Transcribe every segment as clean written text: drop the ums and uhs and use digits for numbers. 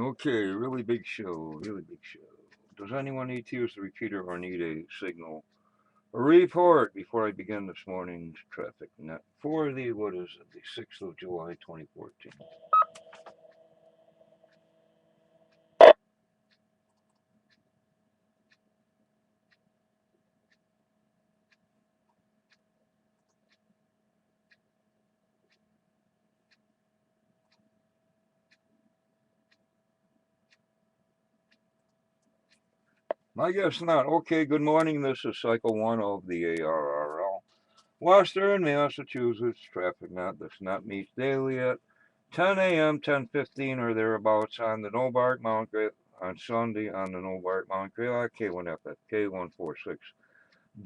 Okay, really big show, really big show. Does anyone need to use the repeater or need a signal report before I begin this morning's traffic net for what is it, the 6th of July, 2014? I guess not. Okay, good morning. This is cycle one of the ARRL. Western Massachusetts traffic net. This net meets daily at 10 a.m., 10:15 or thereabouts on the Nobark Mount on Sunday on the Nobark Mount K1FF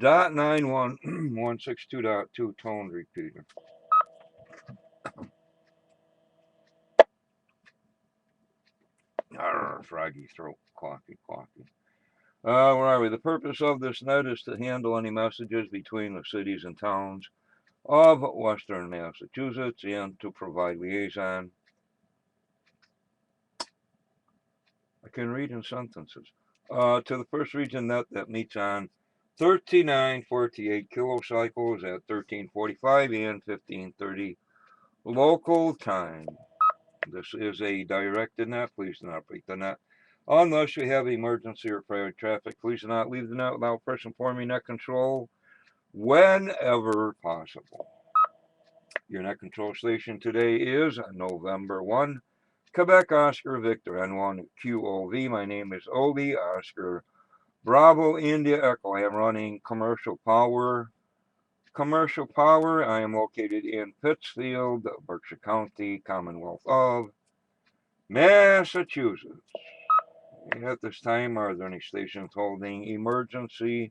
K146.91162.2 toned repeater. Arr, froggy throat, clocky, clocky. Where are we? The purpose of this net is to handle any messages between the cities and towns of Western Massachusetts and to provide liaison. I can read in sentences. To the first region net that meets on 3948 kilocycles at 1345 and 1530 local time. This is a directed net. Please do not break the net. Unless you have emergency or priority traffic, please do not leave the net without first informing net control whenever possible. Your net control station today is November 1, Quebec Oscar Victor N1 QOV. My name is Obi Oscar Bravo India Echo. I am running commercial power. I am located in Pittsfield, Berkshire County, Commonwealth of Massachusetts. At this time, are there any stations holding emergency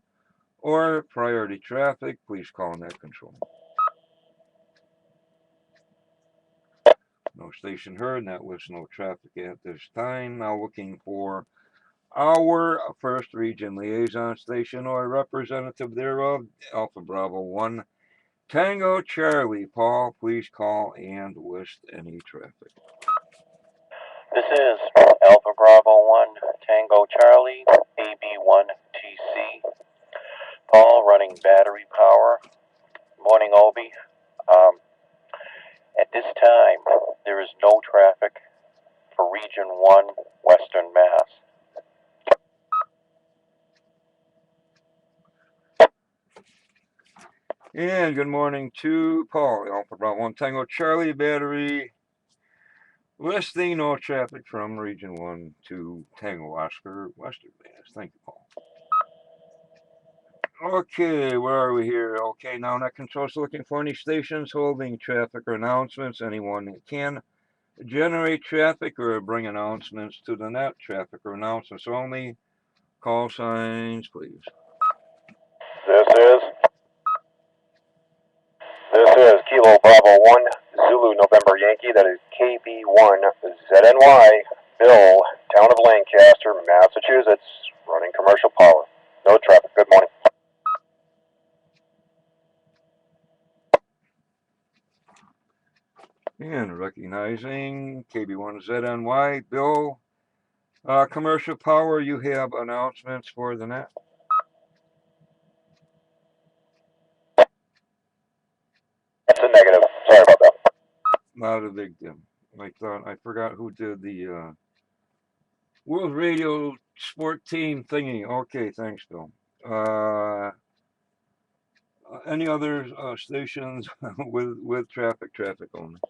or priority traffic? Please call net control. No station heard. Net list no traffic at this time. Now looking for our first region liaison station or representative thereof, Alpha Bravo 1 Tango Charlie. Paul, please call and list any traffic. This is Alpha Bravo 1 Tango Charlie, AB1TC. Paul running battery power. Morning, Obi. At this time, there is no traffic for Region 1, Western Mass. And good morning to Paul, Alpha Bravo 1 Tango Charlie battery. Listing no traffic from Region 1 to Tango Oscar, Western Mass. Thank you, Paul. Okay, where are we here? Okay, now net control's looking for any stations holding traffic or announcements. Anyone can generate traffic or bring announcements to the net. Traffic or announcements only. Call signs, please. This is Kilo Bravo 1 Zulu November Yankee. That is KB1ZNY. Bill, Town of Lancaster, Massachusetts, running commercial power. No traffic. Good morning. And recognizing KB1ZNY, Bill, commercial power, you have announcements for the net? That's a negative. Sorry about that. Not a big deal. I forgot who did the World Radio Sport Team thingy. Okay, thanks, Bill. Any other stations with traffic only?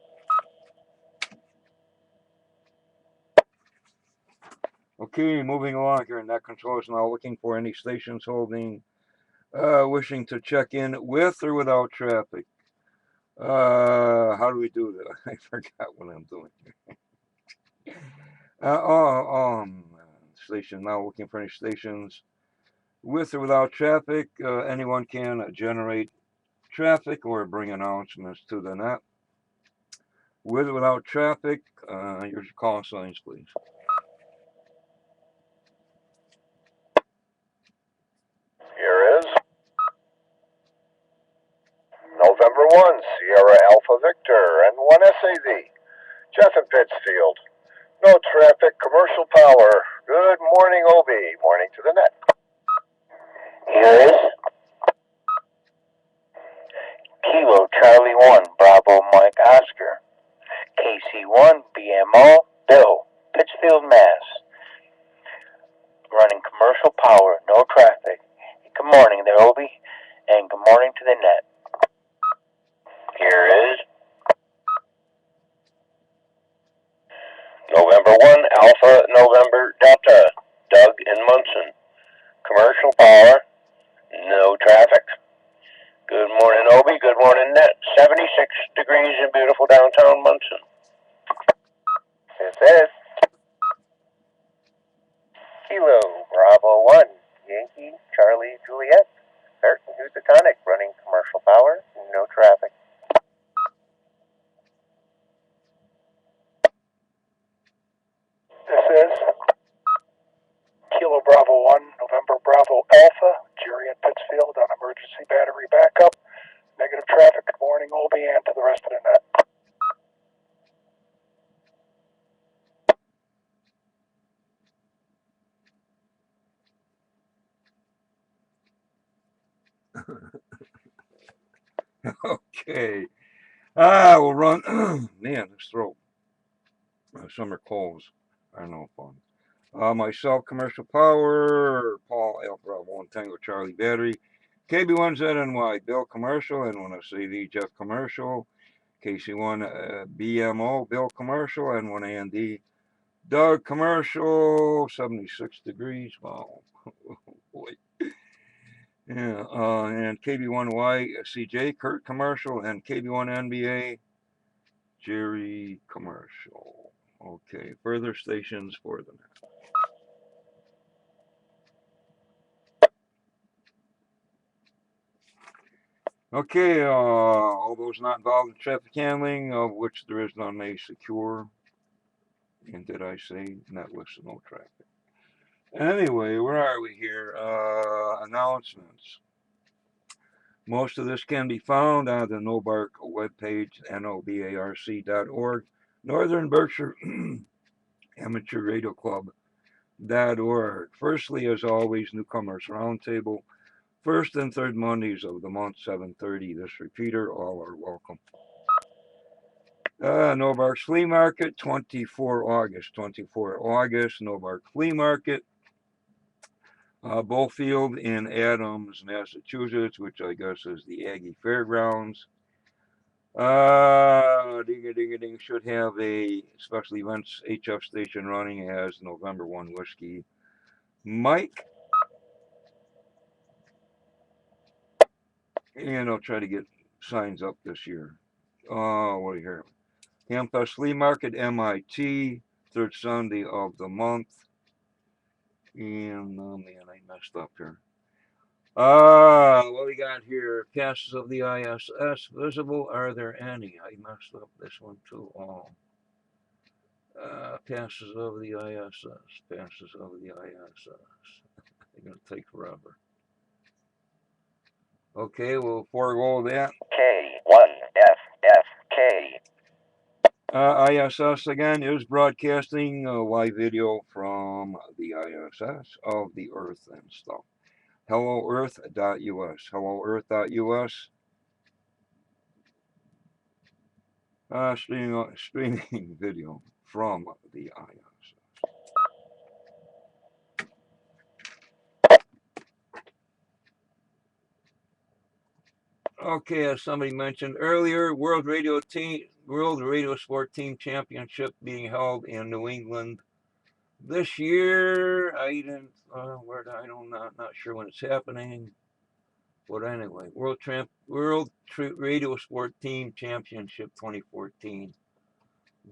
Okay, moving along here. Net control is now looking for any stations holding, wishing to check in with or without traffic. How do we do that? I forgot what I'm doing. Station now looking for any stations with or without traffic. Anyone can generate traffic or bring announcements to the net. With or without traffic, your call signs, please. Here is November 1 Sierra Alpha Victor and 1 SAV. Jeff in Pittsfield. No traffic, commercial power. Good morning, OB. Morning to the net. Here is Kilo Charlie 1, Bravo Mike Oscar. KC1, BMO, Bill, Pittsfield, Mass. Running commercial power, no traffic. Good morning there, Obi, and good morning to the net. Here is November 1, Alpha, November Delta, Doug and Munson. Commercial power, no traffic. Good morning, Obi. Good morning, net. 76 degrees in beautiful downtown Munson. This is Kilo Bravo 1, Yankee Charlie Juliet. Certain Housatonic, running commercial power, no traffic. This is Kilo Bravo 1, November Bravo Alpha, Jerry at Pittsfield on emergency battery backup. Negative traffic. Good morning, Obi, and to the rest of the net. Okay. We'll run. Man, this throat. Summer colds are no fun. Myself, commercial power. Paul Alpha 1 Tango Charlie battery. KB1ZNY Bill commercial. And when I say the Jeff commercial. KC1 BMO Bill commercial. And one AND Doug commercial. 76 degrees. Wow. Boy. Yeah, and KB1Y CJ Kurt commercial and KB1 NBA Jerry commercial. Okay, further stations for the net. Okay, all those not involved in traffic handling, of which there is none, may secure. And did I say net with no traffic? Anyway, where are we here? Announcements. Most of this can be found on the NOBARC webpage, nobarc.org, Northern Berkshire Amateur Radio Club.org. Firstly, as always, Newcomers Roundtable, first and third Mondays of the month, 7:30. This repeater, all are welcome. Nobark's Flea Market, 24 August, Nobark Flea Market. Bullfield in Adams, Massachusetts, which I guess is the Aggie Fairgrounds. Ding should have a special events HF station running as November 1 Whiskey Mike. And I'll try to get signs up this year. What do you hear? Hamfest Flea Market, MIT, third Sunday of the month. And, oh man, I messed up here. What we got here? Passes of the ISS visible. Are there any? I messed up this one too. Passes of the ISS. Passes of the ISS. They're going to take forever. Okay, we'll forego that. K1FFK. ISS again is broadcasting live video from the ISS of the Earth and stuff. HelloEarth.us. HelloEarth.us. Streaming video from the ISS. Okay, as somebody mentioned earlier, World Radio Sport Team Championship being held in New England this year. I didn't, not sure when it's happening. But anyway, World Radio Sport Team Championship 2014.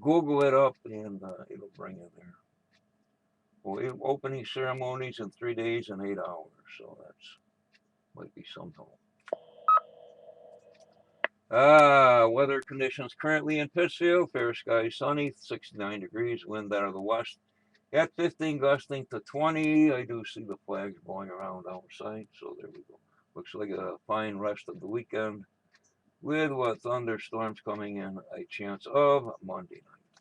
Google it up and it'll bring you there. Well, opening ceremonies in 3 days and 8 hours, so that's might be some help. Weather conditions currently in Pittsfield. Fair sky, sunny, 69 degrees, wind out of the west at 15, gusting to 20. I do see the flags blowing around outside, so there we go. Looks like a fine rest of the weekend with thunderstorms coming in, a chance of Monday night.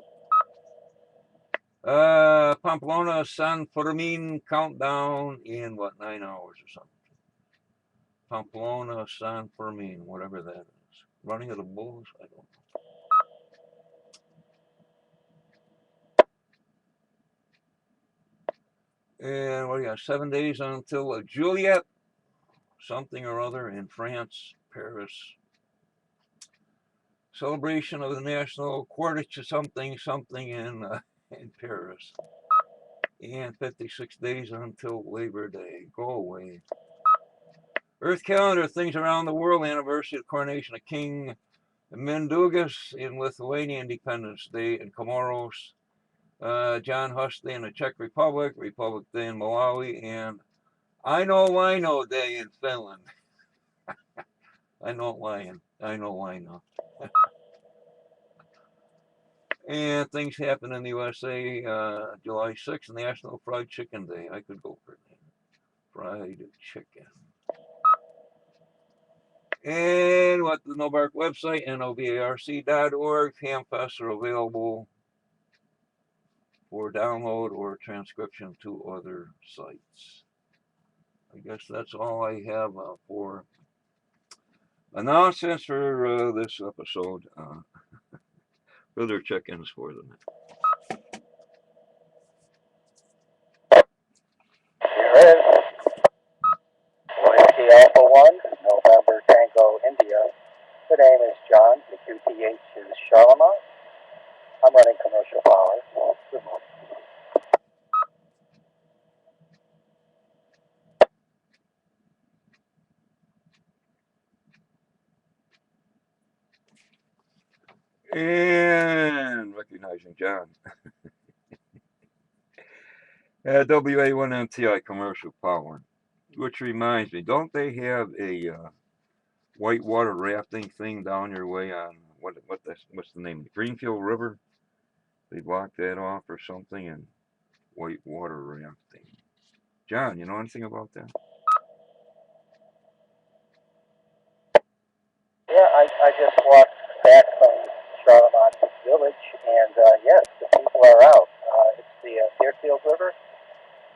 Pamplona San Fermin countdown in what, 9 hours or something. Pamplona San Fermin, whatever that is. Running of the Bulls? I don't know. And what do you got? 7 days until Juliet, something or other in France, Paris. Celebration of the National Quartet something in Paris. And 56 days until Labor Day. Go away. Earth calendar, things around the world, anniversary of the coronation of King Mindaugas in Lithuania, Independence Day in Comoros, John Huss Day in the Czech Republic, Republic Day in Malawi, and I Know Day in Finland. I know why not. And things happen in the USA, July 6th, National Fried Chicken Day. I could go for that. Fried chicken. And what the Novark website, novarc.org, FamFests are available for download or transcription to other sites. I guess that's all I have for announcements for this episode. Further check-ins for them. Here is Whiskey Alpha 1, November Tango, India. The name is John. The QTH is Charlemont. I'm running commercial power. Good morning. And recognizing John. WA1MTI commercial power. Which reminds me, don't they have a whitewater rafting thing down your way on what's the name? The Greenfield River? They blocked that off or something, and whitewater rafting. John, you know anything about that? Yeah, I just walked back from Charlemont Village, and yes, the people are out. It's the Deerfield River,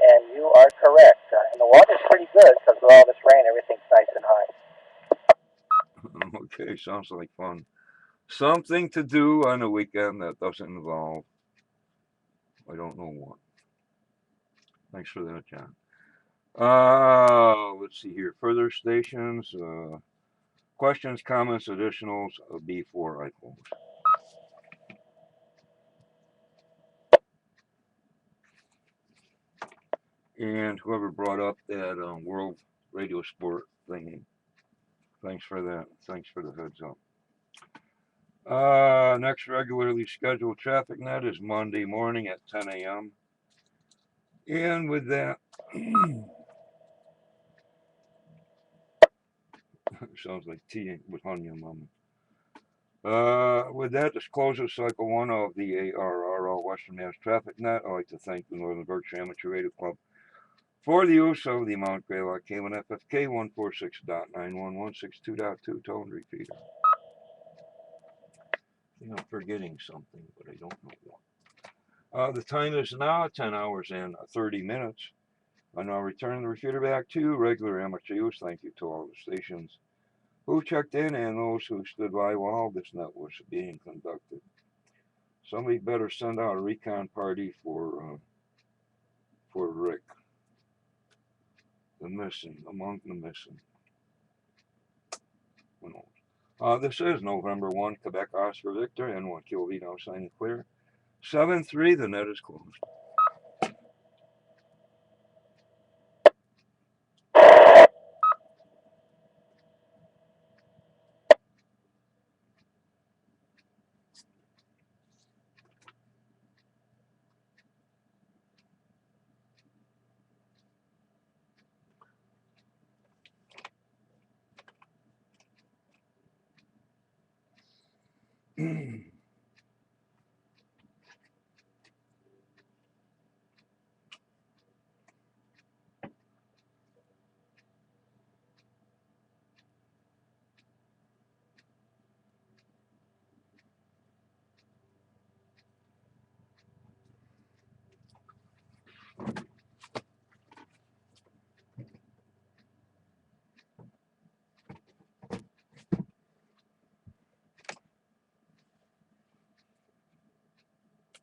and you are correct. And the water's pretty good because with all this rain, everything's nice and high. Okay, sounds like fun. Something to do on a weekend that doesn't involve, I don't know what. Thanks for that, John. Let's see here. Further stations, questions, comments, additionals before I close. And whoever brought up that World Radio Sport thingy, thanks for that. Thanks for the heads up. Next regularly scheduled traffic net is Monday morning at 10 a.m. And with that, sounds like tea with honey and lemon. With that, this closes cycle one of the ARRL Western Mass Traffic Net. I'd like to thank the Northern Berkshire Amateur Radio Club for the use of the Mount Greylock K1 FFK 146.91162.2 tone repeater. I think I'm forgetting something, but I don't know what. The time is now 10 hours and 30 minutes. I now return the repeater back to regular amateur use. Thank you to all the stations who checked in and those who stood by while this net was being conducted. Somebody better send out a recon party for Rick. Among the missing. Who knows? This is November 1, Quebec Oscar Victor, N1 QV now signing clear. 7-3, the net is closed.